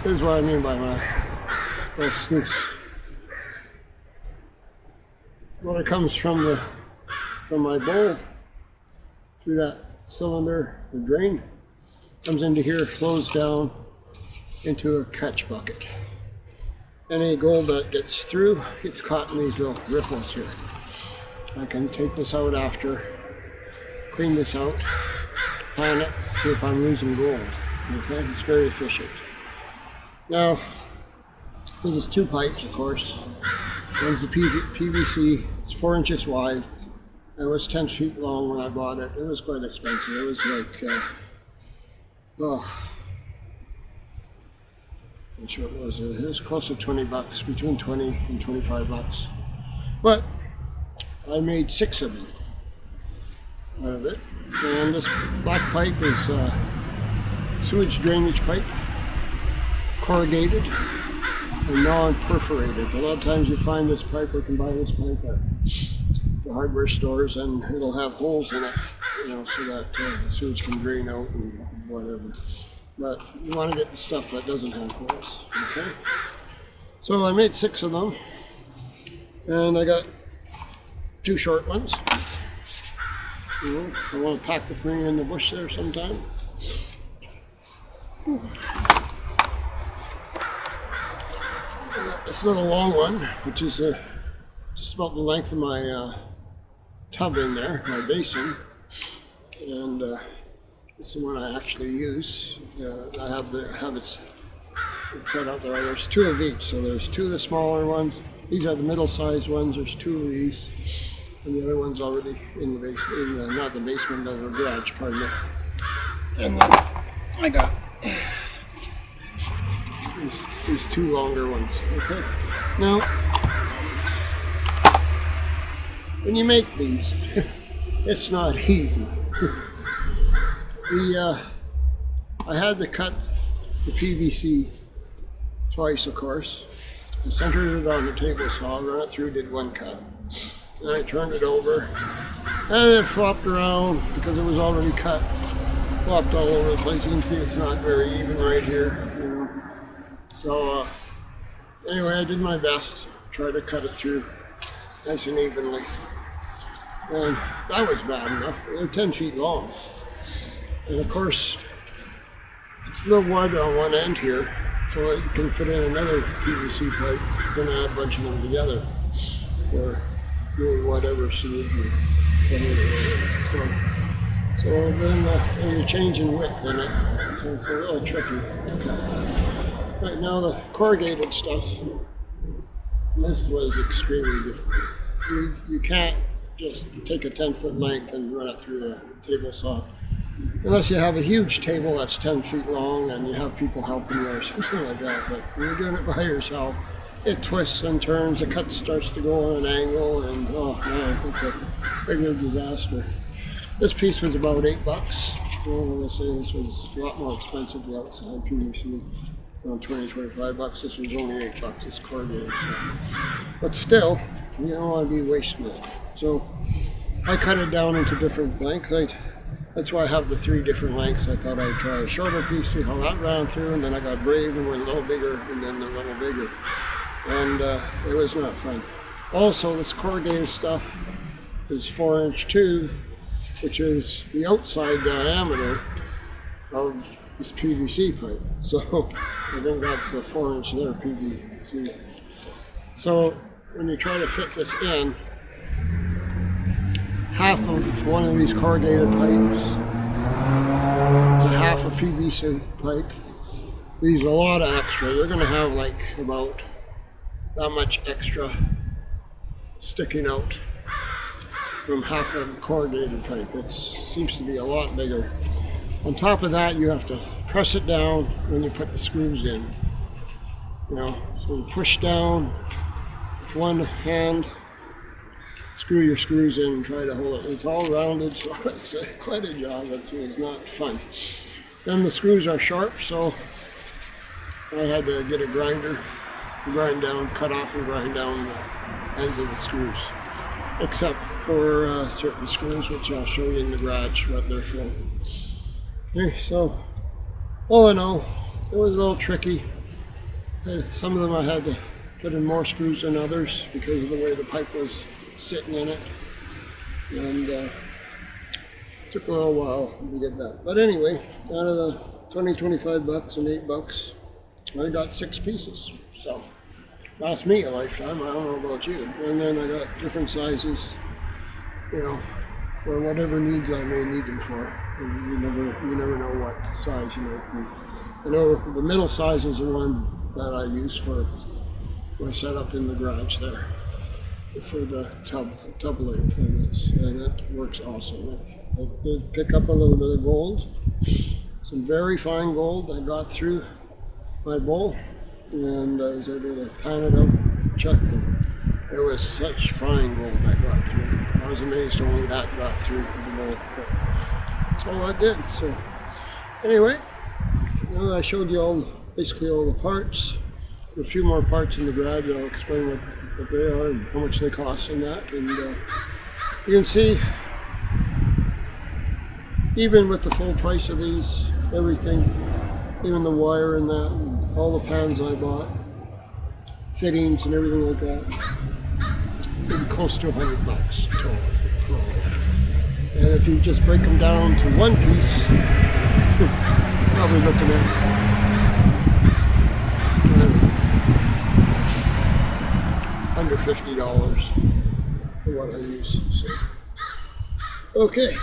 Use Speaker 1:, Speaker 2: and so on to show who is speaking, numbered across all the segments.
Speaker 1: This is what I mean by my little sluice. Water comes from my bowl through that cylinder, the drain, comes into here, flows down into a catch bucket. Any gold that gets through gets caught in these little riffles here. I can take this out after, clean this out, pan it, see if I'm losing gold. Okay, it's very efficient. Now, this is 2 pipes, of course. One's the PVC, it's 4 inches wide. It was 10 feet long when I bought it. It was quite expensive. It was like, what was it? It was close to 20 bucks, between 20 and 25 bucks. But I made 6 of them out of it. And this black pipe is sewage drainage pipe, corrugated and non-perforated. A lot of times you find this pipe, or can buy this pipe at the hardware stores, and it'll have holes in it, you know, so that the sewage can drain out and whatever. But you want to get the stuff that doesn't have holes, okay? So I made 6 of them, and I got 2 short ones. You know, if you want to pack with me in the bush there sometime. I got this little long one, which is just about the length of my tub in there, my basin, and it's the one I actually use. I have it set out there. There's 2 of each, so there's 2 of the smaller ones. These are the middle-sized ones. There's 2 of these, and the other one's already in the basement, not the basement, but the garage, pardon me. And then I got these 2 longer ones. Okay. Now, when you make these, it's not easy. I had to cut the PVC twice, of course. I centered it on the table saw, run it through, did 1 cut. And I turned it over, and it flopped around because it was already cut. Flopped all over the place. You can see it's not very even right here. You know. So anyway, I did my best, tried to cut it through nice and evenly. And that was bad enough. They're 10 feet long. And of course, it's a little wider on one end here, so you can put in another PVC pipe if you're going to add a bunch of them together for doing whatever sewage or plumbing or whatever. So then you're changing width in it, so it's a little tricky. Okay. Right now the corrugated stuff, this was extremely difficult. You can't just take a 10-foot length and run it through the table saw. Unless you have a huge table that's 10 feet long and you have people helping you or something like that. But when you're doing it by yourself, it twists and turns, the cut starts to go on an angle, and oh man, it's a bigger disaster. This piece was about 8 bucks. Well, let's say this was a lot more expensive, the outside PVC, around 20, 25 bucks. This was only 8 bucks, it's corrugated. So. But still, you don't want to be wasting it. So I cut it down into different lengths. That's why I have the 3 different lengths. I thought I'd try a shorter piece, see how that ran through, and then I got brave and went a little bigger, and then a little bigger. And it was not fun. Also, this corrugated stuff is 4-inch tube, which is the outside diameter of this PVC pipe. So I think that's the 4-inch there, PVC. So when you try to fit this in, half of one of these corrugated pipes to half a PVC pipe leaves a lot of extra. You're going to have like about that much extra sticking out from half of the corrugated pipe. It seems to be a lot bigger. On top of that, you have to press it down when you put the screws in. You know, so you push down with one hand, screw your screws in and try to hold it. It's all rounded, so it's quite a job, but it's not fun. Then the screws are sharp, so I had to get a grinder, grind down, cut off and grind down the ends of the screws. Except for certain screws, which I'll show you in the garage what they're for. Okay, so all in all, it was a little tricky. Some of them I had to put in more screws than others because of the way the pipe was sitting in it. And took a little while to get that. But anyway, out of the 25 bucks and $8, I got 6 pieces. So lasts me a lifetime. I don't know about you. And then I got different sizes, you know, for whatever needs I may need them for. You never know what size you might need. I know the middle size is the one that I use for my setup in the garage there for the tub length, and it works awesome. I did pick up a little bit of gold, some very fine gold I got through my bowl, and I was able to pan it out, check them. It was such fine gold I got through. I was amazed only that got through the bowl, but that's all I did. So anyway, now that I showed you basically all the parts, a few more parts in the garage. I'll explain what they are and how much they cost and that. And you can see, even with the full price of these, everything, even the wire and that, and all the pans I bought, fittings and everything like that, maybe close to $100 total for all that. And if you just break them down to one piece, probably looking at under $50 for what I use. So, okay,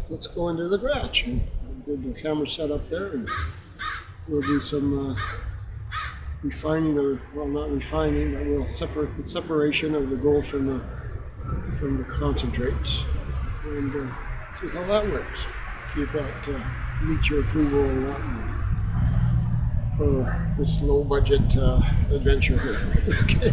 Speaker 1: let's go into the garage. Get the camera set up there, and we'll do some refining, or well, not refining, but we'll separation of the gold from the concentrates, and see how that works. See if that meets your approval or not. For this low budget adventure here. Okay.